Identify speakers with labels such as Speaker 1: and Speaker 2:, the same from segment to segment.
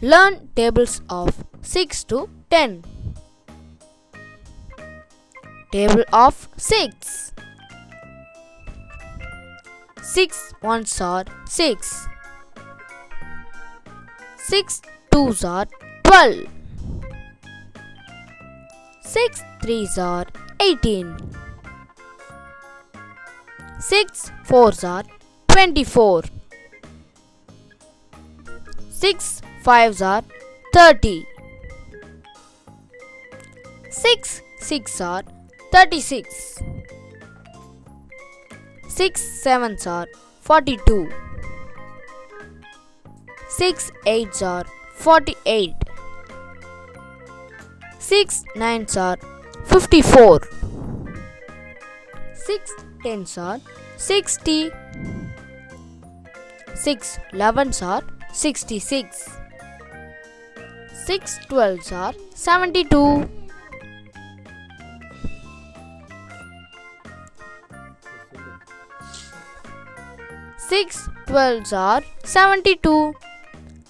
Speaker 1: Learn tables of 6 to 10. Table of 6. 6 ones are 6. 6 twos are 12. 6 threes are 18. 6 fours are 24. 6 fives are 30. 6 six are 36. 6 sevens are 42. 6 eights are 48. 6 nines are 54. 6 tens are 60. 6 elevens are 66. 6 twelves are 72. 6 twelves are 72.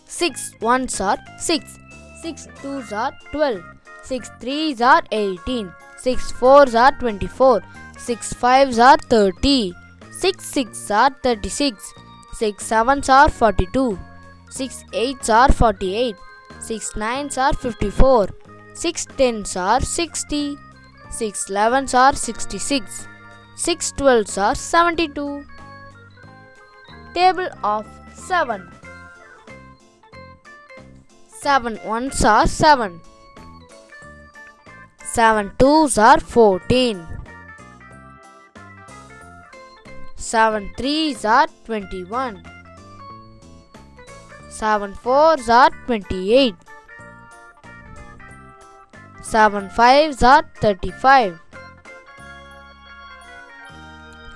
Speaker 1: 6 ones are 6. 6 twos are 12. 6 threes are 18. 6 fours are 24. 6 fives are 30. 6 sixes are 36. 6 sevens are 42. 6 eights are 48. 6 nines are 54. 6 tens are 60. 6 elevens are 66. 6 twelves are 72. Table of 7. 7 ones are 7. 7 twos are 14. 7 threes are 21. 7 fours are 28. 7 fives are 35.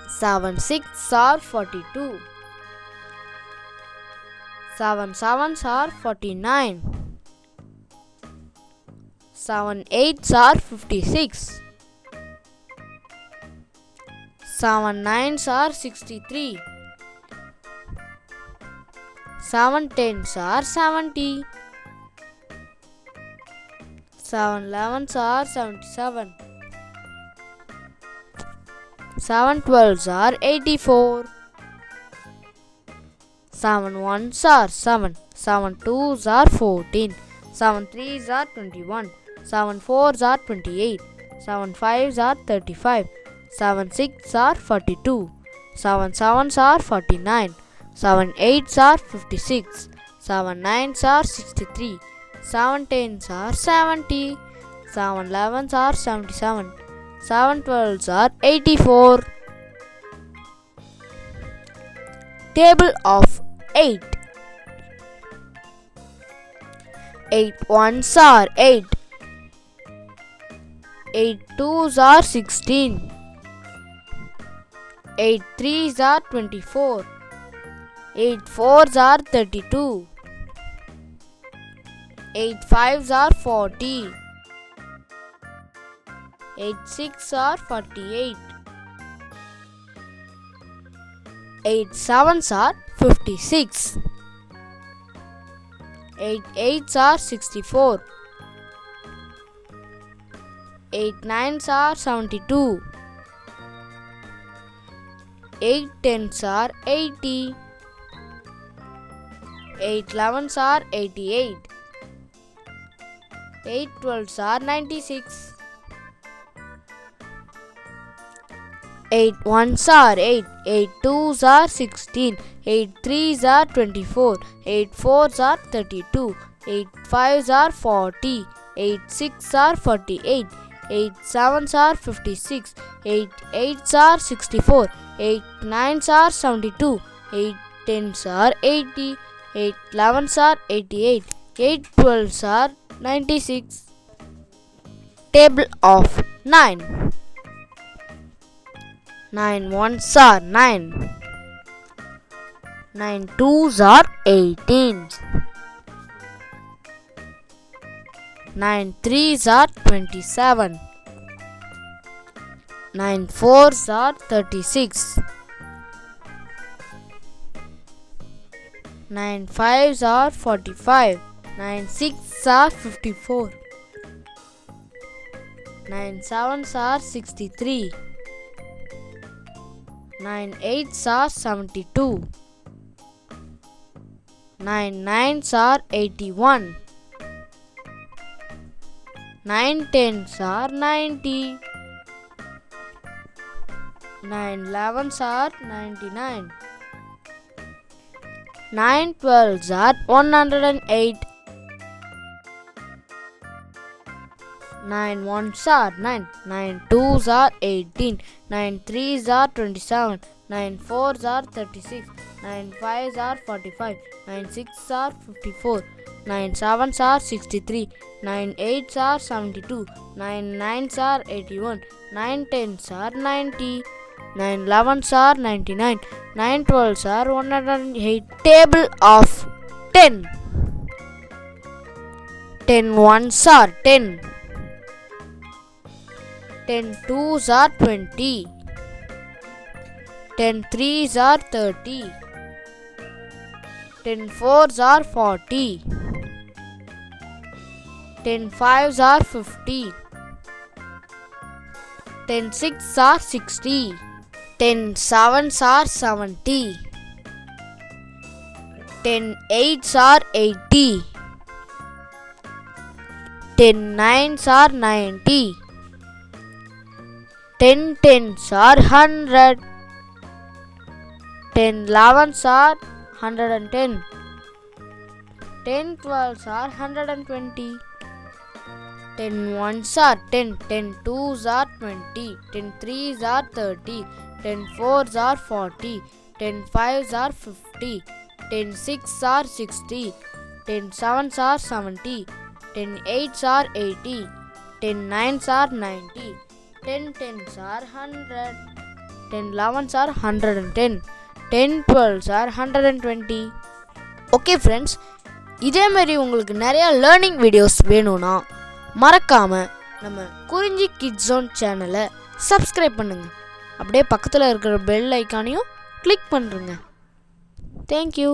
Speaker 1: 7 sixes are 42. 7 sevens are 49. 7 eights are 56. 7 nines are 63. 7 tens are 70. 7 elevens are 77. 7 twelves are 84. 7 ones are 7. 7 twos are 14. 7 threes are 21. 7 fours are 28. 7 fives are 35. 7 sixes are 42. 7 sevens are 49. 7 eights are 56. 7 nines are 63. 7 tens are 70. 7 elevens are 77. 7 twelves are 84. Table of 8. 8 ones are 8. 8 twos are 16. 8 threes are 24. 8 fours are 32. 8 fives are 40. 8 sixes are 48. 8 sevens are 56. 8 eights are 64. 8 nines are 72. 8 tens are 80. 8 elevens are 88. 8 twelves are 96. 8 ones are 8. 8 twos are 16. 8 threes are 24. 8 fours are 32. 8 fives are 40. 8 sixes are 48. 8 sevens are 56. 8 eights are 64. 8 nines are 72. 8 tens are 80. 8 elevens are 88. 8 twelves are 96. Table of 9. 9 ones are 9. 9 twos are 18. 9 threes are 27. 9 fours are 36. 9 fives are 45. 9 6s are 54. 9 7s are 63. 9 8s are 72. 9 9s are 81. 9 10s are 90. 9 11s are 99. 9 12s are 108. 9 1s are 9. 9 2s are 18. 9 3s are 27. 9 4s are 36. 9 5s are 45. 9 6s are 54. 9 7s are 63. 9 8s are 72. 9 9s are 81. 9 10s are 90. 9 11s are 99. 9 12s are 108. Table of 10. 10 1s are 10. 10 2s are 20. 10 3s are 30. 10 4s are 40. 10 5s are 50. 10 6s are 60. 10 7s are 70. 10 8s are 80. 10 9s are 90. 10 10s are 100. 10 11s are 110. 10 12s are 120. 10 1s are 10. 10 2s are 20. 10 3s are 30. 10 4s are 40. 10 5s are 50. 10 6s are 60. 10 7s are 70. 10 8s are 80. 10 9s are 90. 10 10s are 100. 10 11s are 110. 10 12s are 120. Okay friends, இதேமாரி உங்களுக்கு நிறையா learning videos வேணும்னா மறக்காமல் நம்ம குறிஞ்சி kids zone சேனலை subscribe பண்ணுங்கள். அப்படியே பக்கத்தில் இருக்கிற பெல் ஐக்கானையும் கிளிக் பண்ணுறேங்க. தேங்க்யூ.